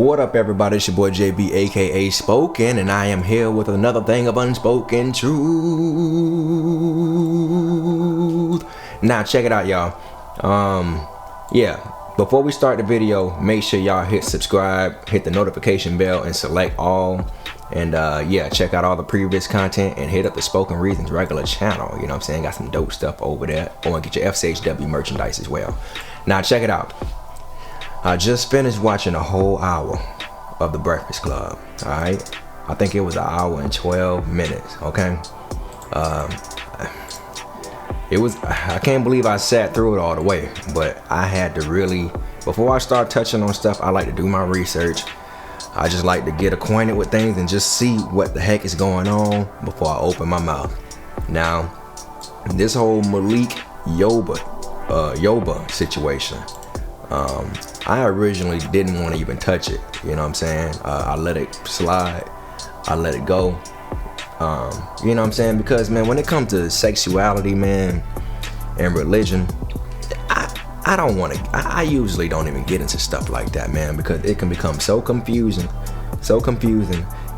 What up, everybody? It's your boy JB, aka Spoken, and I am here with another thing of unspoken truth. Now, check it out, y'all. Before we start the video, make sure y'all hit subscribe, hit the notification bell, and select all. And check out all the previous content and hit up the SpokenReasons regular channel. You know what I'm saying? Got some dope stuff over there. Or get your FCHW merchandise as well. Now, check it out. I just finished watching a whole hour of The Breakfast Club. Alright? I think it was an hour and 12 minutes. Okay? I can't believe I sat through it all the way. But I had to really, before I start touching on stuff, I like to do my research. I just like to get acquainted with things and just see what the heck is going on before I open my mouth. Now, this whole Malik Yoba situation, I originally didn't want to even touch it. You know what I'm saying? I let it slide. I let it go. You know what I'm saying? Because, man, when it comes to sexuality, man, and religion, I don't want to, I usually don't even get into stuff like that, man, because it can become so confusing.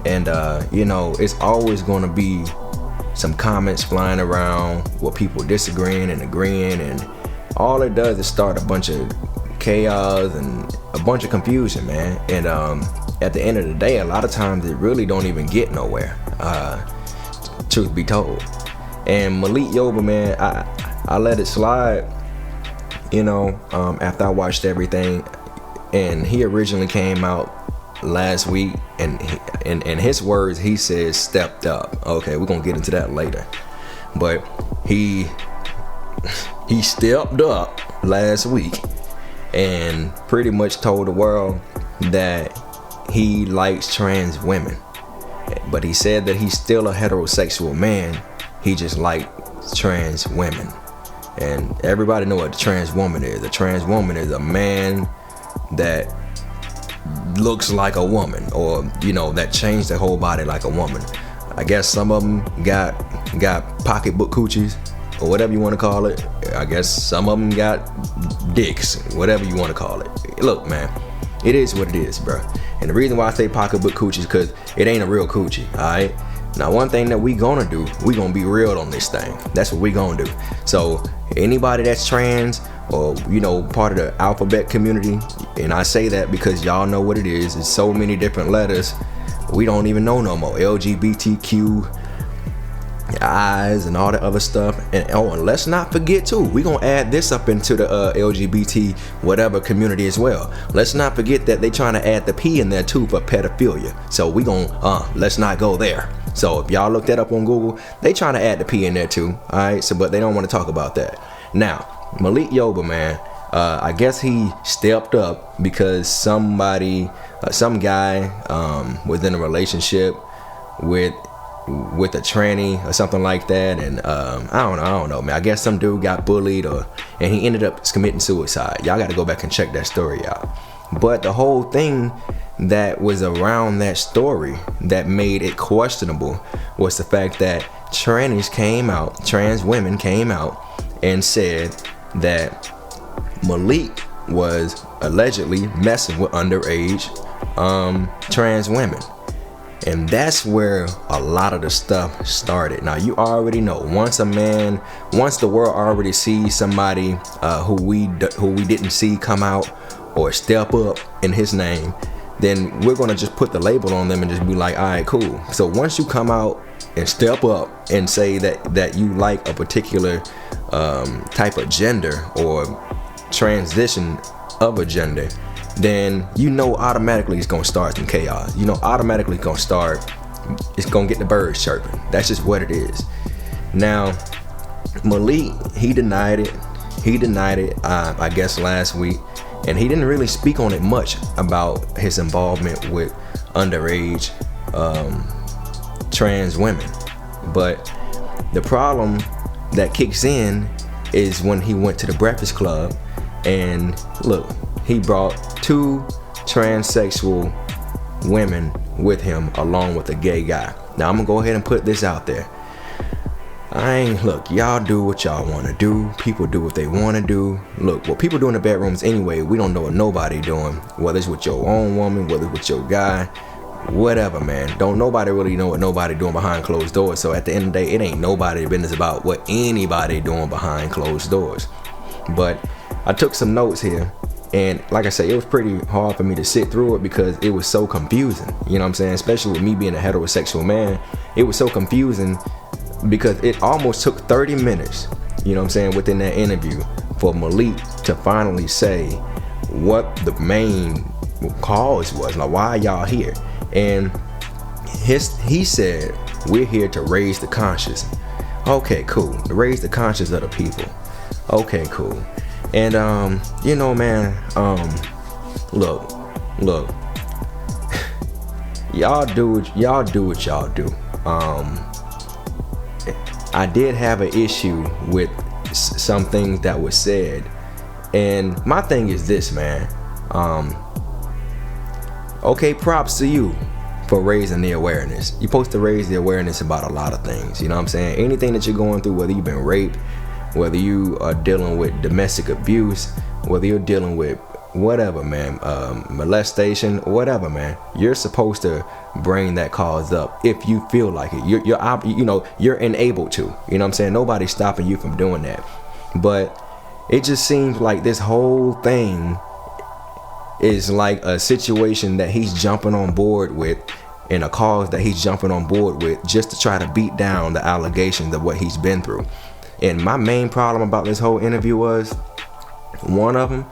And, it's always going to be some comments flying around with people disagreeing and agreeing. And all it does is start a bunch of chaos and a bunch of confusion, man. And at the end of the day, a lot of times it really don't even get nowhere, truth be told. And Malik Yoba, man, I let it slide, after I watched everything. And he originally came out last week, and in his words, he says stepped up. Okay, we're gonna get into that later. But he stepped up last week and pretty much told the world that he likes trans women. But he said that he's still a heterosexual man. He just likes trans women. And everybody know what a trans woman is. A trans woman is a man that looks like a woman, or that changed their whole body like a woman. I guess some of them got pocketbook coochies, or whatever you want to call it. I guess some of them got dicks, whatever you want to call it. Look, man, it is what it is, bro. And the reason why I say pocketbook coochie is because it ain't a real coochie, alright? Now, one thing that we gonna do, we gonna be real on this thing. That's what we gonna do. So anybody that's trans, or part of the alphabet community, and I say that because y'all know what it is. It's so many different letters we don't even know no more. LGBTQ eyes and all the other stuff. And let's not forget too, we gonna add this up into the LGBT whatever community as well. Let's not forget that they trying to add the P in there too for pedophilia. So we gonna let's not go there. So if y'all look that up on Google, they trying to add the P in there too. Alright, so but they don't want to talk about that. Now, Malik Yoba, man, I guess he stepped up because some guy was in a relationship with a tranny or something like that, and I don't know, man. I guess some dude got bullied, and he ended up committing suicide. Y'all got to go back and check that story out. But the whole thing that was around that story that made it questionable was the fact that trans women came out and said that Malik was allegedly messing with underage trans women. And that's where a lot of the stuff started. Now, you already know, once the world already sees somebody who we didn't see come out or step up in his name, then we're gonna just put the label on them and just be like, all right, cool. So once you come out and step up and say that you like a particular type of gender or transition of a gender, then automatically it's gonna start some chaos. Automatically it's gonna get the birds chirping. That's just what it is. Now, Malik, he denied it, I guess last week, and he didn't really speak on it much about his involvement with underage trans women. But the problem that kicks in is when he went to the Breakfast Club, and look, he brought 2 transsexual women with him along with a gay guy. Now, I'm gonna go ahead and put this out there. Look, y'all do what y'all want to do. People do what they want to do. Look, what people do in the bedrooms anyway, we don't know what nobody doing. Whether it's with your own woman, whether it's with your guy, whatever, man. Don't nobody really know what nobody doing behind closed doors. So at the end of the day, it ain't nobody's business about what anybody doing behind closed doors. But I took some notes here. And like I said, it was pretty hard for me to sit through it because it was so confusing. You know what I'm saying? Especially with me being a heterosexual man, it was so confusing because it almost took 30 minutes, you know what I'm saying, within that interview for Malik to finally say what the main cause was. Like, why y'all here? And he said, we're here to raise the conscience. Okay, cool. To raise the conscience of the people. Okay, cool. And you know, man, look, y'all do what y'all do. I did have an issue with some things that was said, and my thing is this, man. Okay, props to you for raising the awareness. You're supposed to raise the awareness about a lot of things. You know what I'm saying? Anything that you're going through, whether you've been raped, whether you are dealing with domestic abuse, whether you're dealing with whatever, man, molestation, whatever, man, you're supposed to bring that cause up if you feel like it. You're enabled to. You know what I'm saying? Nobody's stopping you from doing that. But it just seems like this whole thing is like a situation that he's jumping on board with, and a cause that he's jumping on board with just to try to beat down the allegations of what he's been through. And my main problem about this whole interview was, one of them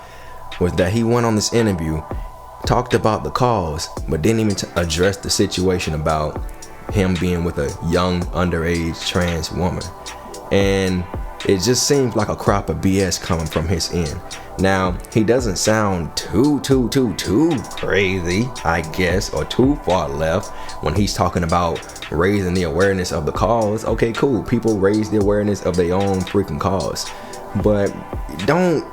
was that he went on this interview, talked about the cause, but didn't even address the situation about him being with a young underage trans woman. And it just seems like a crop of BS coming from his end. Now, he doesn't sound too crazy, I guess, or too far left when he's talking about raising the awareness of the cause. Okay, cool. People raise the awareness of their own freaking cause. But don't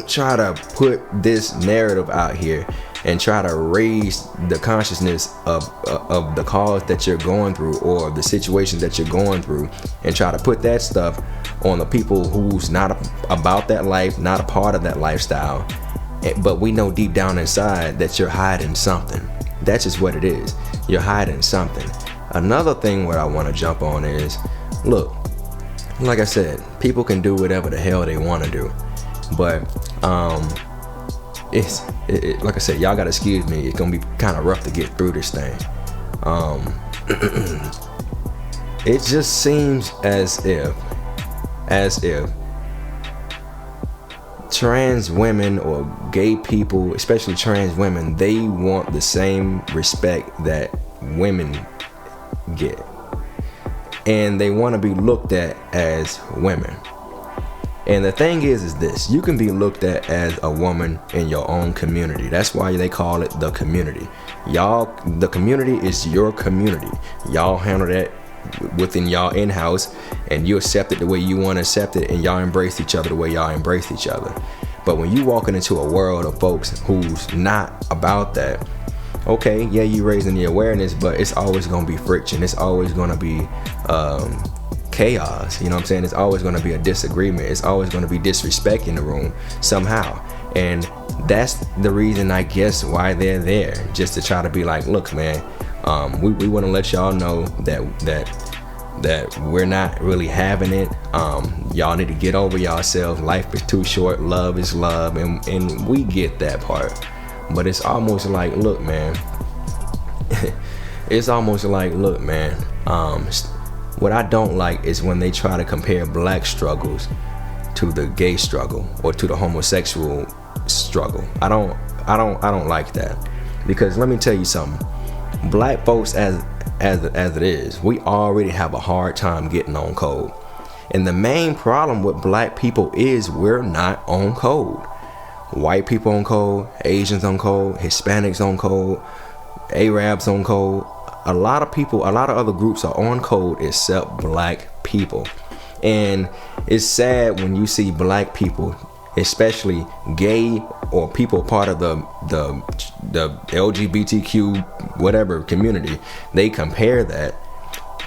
try to put this narrative out here and try to raise the consciousness of the cause that you're going through, or the situation that you're going through, and try to put that stuff on the people who's not about that life, not a part of that lifestyle. But we know deep down inside that you're hiding something. That's just what it is. You're hiding something. Another thing where I want to jump on is, look, like I said, people can do whatever the hell they want to do. But like I said, y'all gotta excuse me, it's gonna be kind of rough to get through this thing. It just seems as if trans women or gay people, especially trans women, they want the same respect that women get, and they want to be looked at as women. And the thing is this: you can be looked at as a woman in your own community. That's why they call it the community. The community is your community. Y'all handle that within y'all in-house, and you accept it the way you want to accept it, and y'all embrace each other the way y'all embrace each other. But when you walking into a world of folks who's not about that, okay, yeah, you raising the awareness, but it's always gonna be friction. It's always gonna be chaos. You know what I'm saying? It's always going to be a disagreement. It's always going to be disrespect in the room somehow. And that's the reason, I guess, why they're there, just to try to be like, look, man, we want to let y'all know that we're not really having it. Y'all need to get over yourselves. Life is too short. Love is love, and we get that part. But it's almost like, look, man. What I don't like is when they try to compare black struggles to the gay struggle or to the homosexual struggle. I don't like that, because let me tell you something. Black folks, as it is, we already have a hard time getting on code. And the main problem with black people is we're not on code. White people on code, Asians on code, Hispanics on code, Arabs on code. A lot of other groups are on code except black people. And it's sad when you see black people, especially gay or people part of the LGBTQ whatever community, they compare that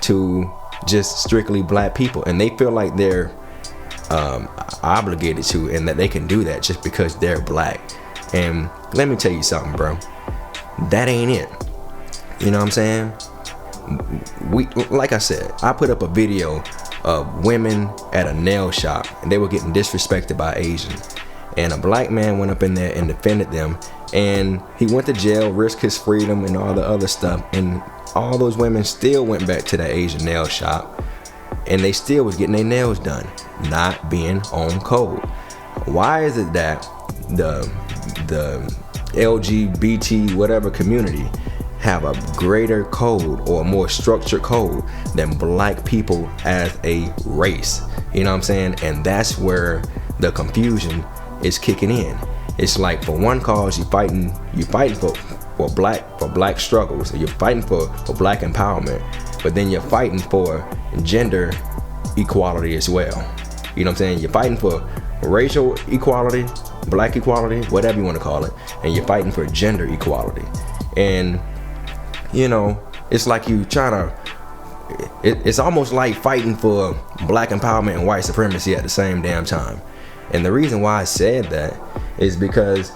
to just strictly black people, and they feel like they're obligated to, and that they can do that just because they're black. And let me tell you something, bro, that ain't it. You know what I'm saying? We, like I said, I put up a video of women at a nail shop, and they were getting disrespected by Asians, and a black man went up in there and defended them, and he went to jail, risked his freedom and all the other stuff, and all those women still went back to that Asian nail shop, and they still was getting their nails done, not being on code. Why is it that the LGBT whatever community have a greater code or a more structured code than black people as a race? You know what I'm saying? And that's where the confusion is kicking in. It's like, for one cause, you're fighting for black struggles, you're fighting for black empowerment, but then you're fighting for gender equality as well. You know what I'm saying? You're fighting for racial equality, black equality, whatever you want to call it, and you're fighting for gender equality. And you know, it's like you trying to, it's almost like fighting for black empowerment and white supremacy at the same damn time. And the reason why I said that is because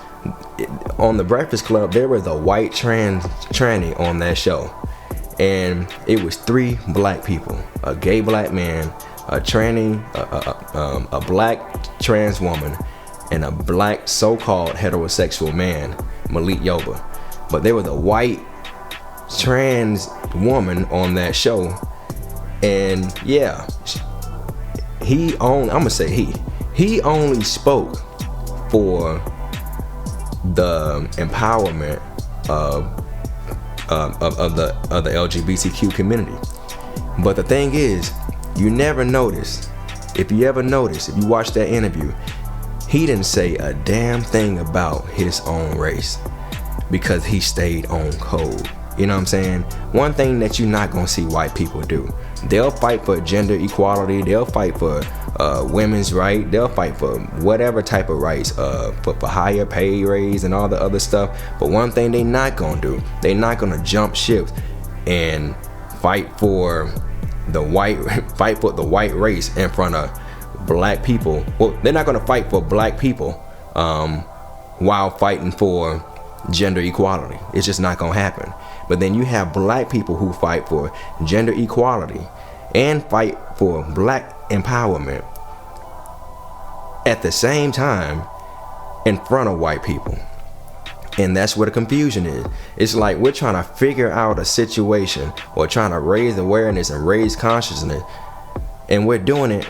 on the Breakfast Club, there was a white tranny on that show, and it was 3 black people: a gay black man, a tranny, a black trans woman, and a black so-called heterosexual man, Malik Yoba. But there was a white trans woman on that show, and yeah, he only spoke for the empowerment of the LGBTQ community. But the thing is, you never notice, if you watch that interview, he didn't say a damn thing about his own race, because he stayed on code. You know what I'm saying? One thing that you're not gonna see white people do, they'll fight for gender equality, they'll fight for women's right, they'll fight for whatever type of rights, for higher pay raise and all the other stuff. But one thing they not gonna do, they not gonna jump ships and fight for the white race in front of black people. Well, they're not gonna fight for black people while fighting for gender equality. It's just not gonna happen. But then you have black people who fight for gender equality and fight for black empowerment at the same time in front of white people. And that's where the confusion is. It's like we're trying to figure out a situation, or trying to raise awareness and raise consciousness, and we're doing it,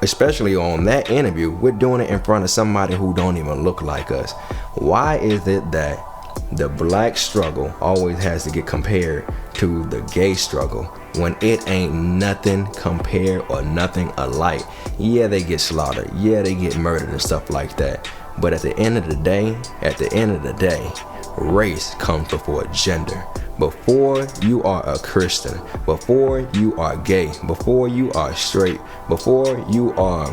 especially on that interview, we're doing it in front of somebody who don't even look like us. Why is it that the black struggle always has to get compared to the gay struggle when it ain't nothing compared or nothing alike? Yeah, they get slaughtered, yeah, they get murdered and stuff like that, but at the end of the day, race comes before gender. Before you are a Christian, before you are gay, before you are straight, before you are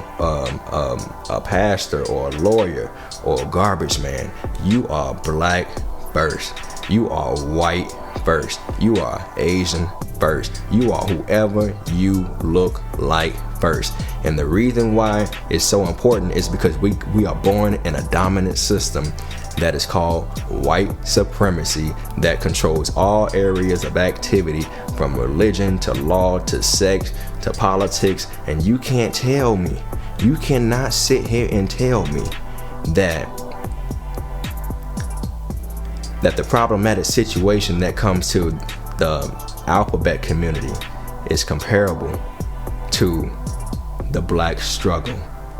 a pastor or a lawyer or a garbage man, you are black first. You are white first. You are Asian first. You are whoever you look like first. And the reason why it's so important is because we are born in a dominant system that is called white supremacy, that controls all areas of activity, from religion to law to sex to politics. And you can't tell me, you cannot sit here and tell me that the problematic situation that comes to the alphabet community is comparable to the black struggle.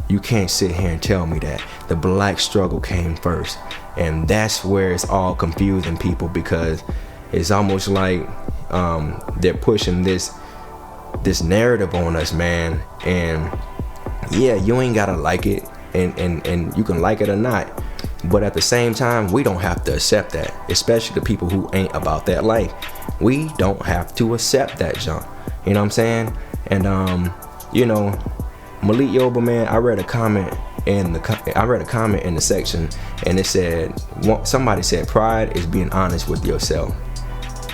You can't sit here and tell me that. The black struggle came first. And that's where it's all confusing people, because it's almost like they're pushing this narrative on us, man. And yeah, you ain't gotta like it, and you can like it or not, but at the same time, we don't have to accept that, especially the people who ain't about that life. We don't have to accept that junk. You know what I'm saying? And you know, Malik Yoba, man, I read a comment in the section, and it said, somebody said, pride is being honest with yourself.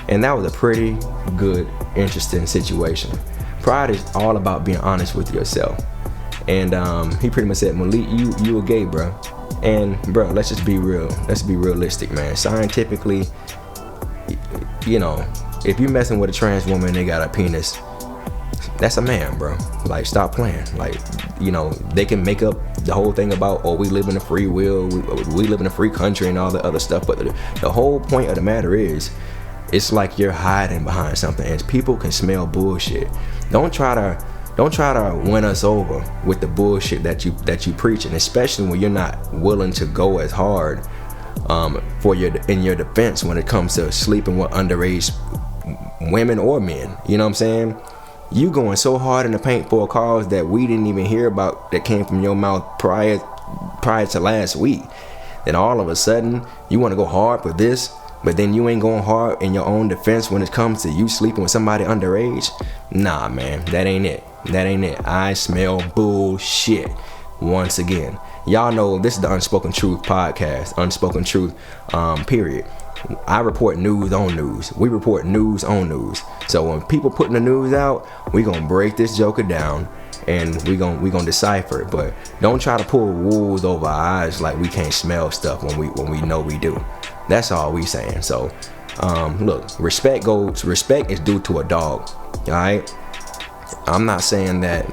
And that was a pretty good, interesting situation. Pride is all about being honest with yourself. And he pretty much said, Malik, you a gay, bro. And bro, let's just be real. Let's be realistic, man. Scientifically, you know, if you messing with a trans woman and they got a penis, that's a man, bro. Like, stop playing. Like, you know, they can make up the whole thing about, oh, we live in a free will, we live in a free country and all the other stuff. But the whole point of the matter is, it's like you're hiding behind something, and people can smell bullshit. Don't try to win us over with the bullshit that you preaching, especially when you're not willing to go as hard in your defense when it comes to sleeping with underage women or men. You know what I'm saying? You going so hard in the paint for a cause that we didn't even hear about, that came from your mouth prior to last week. Then all of a sudden you want to go hard for this, but then you ain't going hard in your own defense when it comes to you sleeping with somebody underage. Nah, man, that ain't it. That ain't it. I smell bullshit. Once again, y'all know this is the Unspoken Truth podcast. Unspoken Truth, period. I report news on news. We report news on news. So when people putting the news out, we gonna break this joker down and we gonna decipher it. But don't try to pull wolves over our eyes like we can't smell stuff when we know we do. That's all we saying. So look, respect is due to a dog. All right. I'm not saying that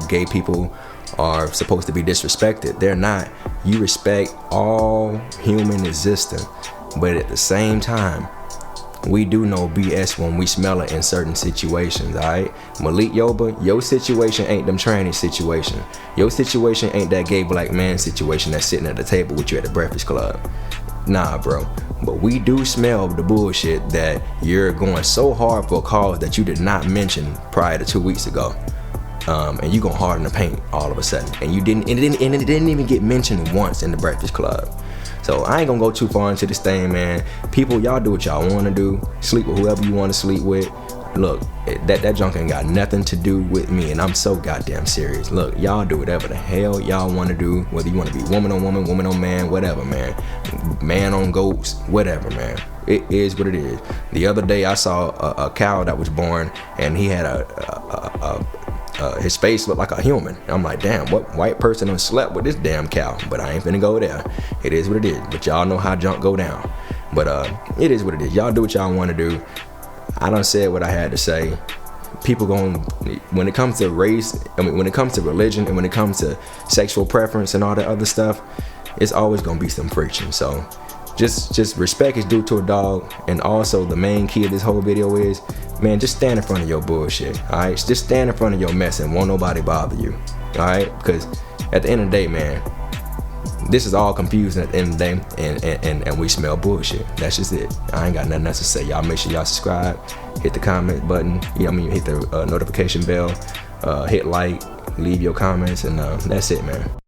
gay people are supposed to be disrespected. They're not. You respect all human existence, but at the same time, we do know BS when we smell it in certain situations. All right, Malik Yoba, your situation ain't them tranny situation. Your situation ain't that gay black man situation that's sitting at the table with you at the Breakfast Club. Nah, bro. But we do smell the bullshit that you're going so hard for a cause that you did not mention prior to 2 weeks ago. And you going hard in the paint all of a sudden. And it didn't even get mentioned once in the Breakfast Club. So I ain't gonna go too far into this thing, man. People, y'all do what y'all wanna do. Sleep with whoever you wanna sleep with. Look, that junk ain't got nothing to do with me, and I'm so goddamn serious. Look, y'all do whatever the hell y'all want to do, whether you want to be woman on woman, woman on man, whatever, man. Man on goats, whatever, man. It is what it is. The other day I saw a cow that was born, and he had his face looked like a human. I'm like, damn, what white person done slept with this damn cow? But I ain't finna go there. It is what it is. But y'all know how junk go down. But it is what it is. Y'all do what y'all want to do. I done said what I had to say. People when it comes to race, when it comes to religion, and when it comes to sexual preference and all that other stuff, it's always gonna be some friction. So just respect is due to a dog. And also the main key of this whole video is, man, just stand in front of your bullshit. All right, just stand in front of your mess and won't nobody bother you. All right, because at the end of the day, man, this is all confusing at the end of the day, and we smell bullshit. That's just it. I ain't got nothing else to say. Y'all make sure y'all subscribe, hit the comment button, hit the notification bell, hit like, leave your comments, and that's it, man.